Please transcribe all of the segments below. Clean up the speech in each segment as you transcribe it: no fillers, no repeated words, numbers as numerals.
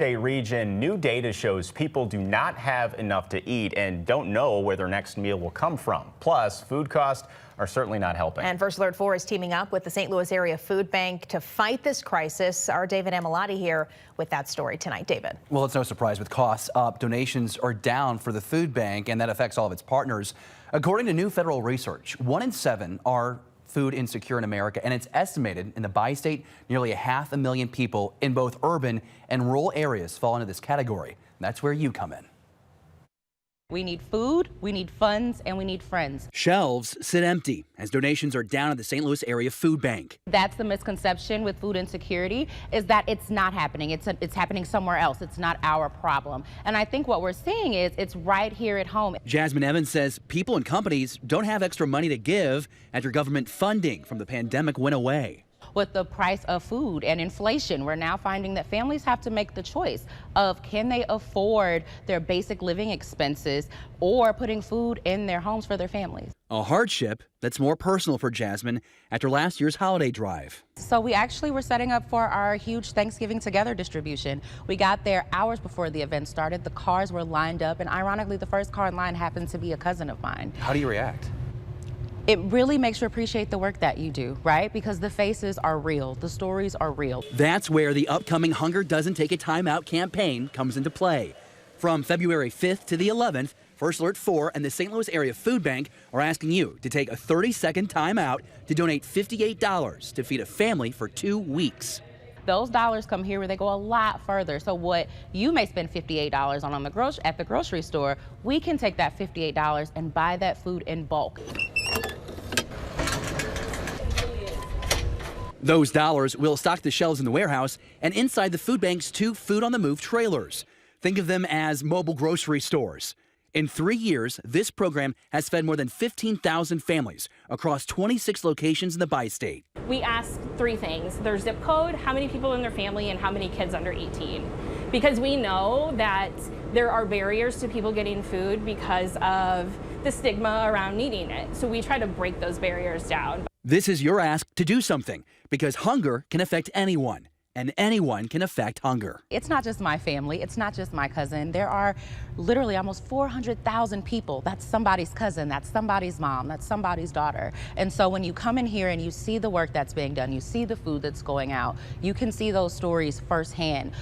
Region, new data shows people do not have enough to eat and don't know where their next meal will come from. Plus, food costs are certainly not helping. And First Alert 4 is teaming up with the St. Louis Area Foodbank to fight this crisis. Our David Amilati here with that story tonight. David. Well, it's no surprise with costs up, donations are down for the food bank, and that affects all of its partners. According to new federal research, 1 in 7 are food insecure in America, and it's estimated in the bi-state nearly 500,000 people in both urban and rural areas fall into this category. That's where you come in. We need food, we need funds, and we need friends. Shelves sit empty as donations are down at the St. Louis Area Foodbank. That's the misconception with food insecurity, is that it's not happening. It's happening somewhere else. It's not our problem. And I think what we're seeing is it's right here at home. Jasmine Evans says people and companies don't have extra money to give after government funding from the pandemic went away. With the price of food and inflation, we're now finding that families have to make the choice of can they afford their basic living expenses or putting food in their homes for their families. A hardship that's more personal for Jasmine after last year's holiday drive. So we actually were setting up for our huge Thanksgiving Together distribution. We got there hours before the event started. The cars were lined up, and ironically, the first car in line happened to be a cousin of mine. How do you react? It really makes you appreciate the work that you do, right? Because the faces are real, the stories are real. That's where the upcoming Hunger Doesn't Take a Time Out campaign comes into play. From February 5th to the 11th, First Alert 4 and the St. Louis Area Foodbank are asking you to take a 30-second time out to donate $58 to feed a family for 2 weeks. Those dollars come here where they go a lot further. So what you may spend $58 on at the grocery store, we can take that $58 and buy that food in bulk. Those dollars will stock the shelves in the warehouse and inside the food bank's 2 Food on the Move trailers. Think of them as mobile grocery stores. In 3 years, this program has fed more than 15,000 families across 26 locations in the bi-state. We ask 3 things: their zip code, how many people in their family, and how many kids under 18. Because we know that there are barriers to people getting food because of the stigma around needing it. So we try to break those barriers down. This is your ask to do something, because hunger can affect anyone, and anyone can affect hunger. It's not just my family, it's not just my cousin. There are literally almost 400,000 people. That's somebody's cousin, that's somebody's mom, that's somebody's daughter. And so when you come in here and you see the work that's being done, you see the food that's going out, you can see those stories firsthand.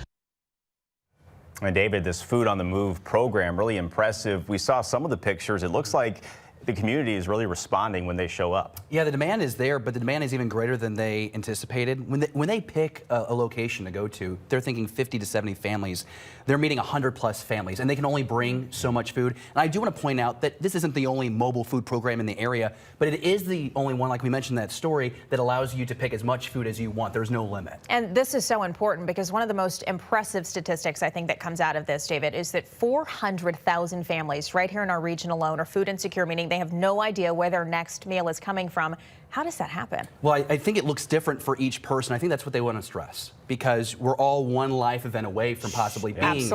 And David, this Food on the Move program, really impressive. We saw some of the pictures. It looks like the community is really responding when they show up. Yeah, the demand is there, but the demand is even greater than they anticipated. When they pick a location to go to, they're thinking 50 to 70 families. They're meeting 100+ families, and they can only bring so much food. And I do want to point out that this isn't the only mobile food program in the area, but it is the only one, like we mentioned in that story, that allows you to pick as much food as you want. There's no limit. And this is so important because one of the most impressive statistics I think that comes out of this, David, is that 400,000 families right here in our region alone are food insecure, meaning they have no idea where their next meal is coming from. How does that happen? Well, I think it looks different for each person. I think that's what they want to stress, because we're all one life event away from possibly being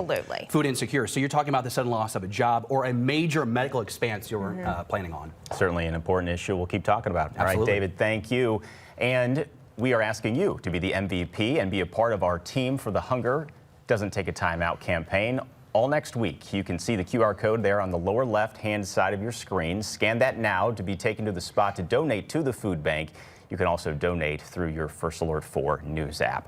food insecure. So you're talking about the sudden loss of a job or a major medical expense you're planning on. Certainly an important issue we'll keep talking about. Absolutely. All right, David, thank you. And we are asking you to be the MVP and be a part of our team for the Hunger Doesn't Take a Time Out campaign. All next week, you can see the QR code there on the lower left-hand side of your screen. Scan that now to be taken to the spot to donate to the food bank. You can also donate through your First Alert 4 news app.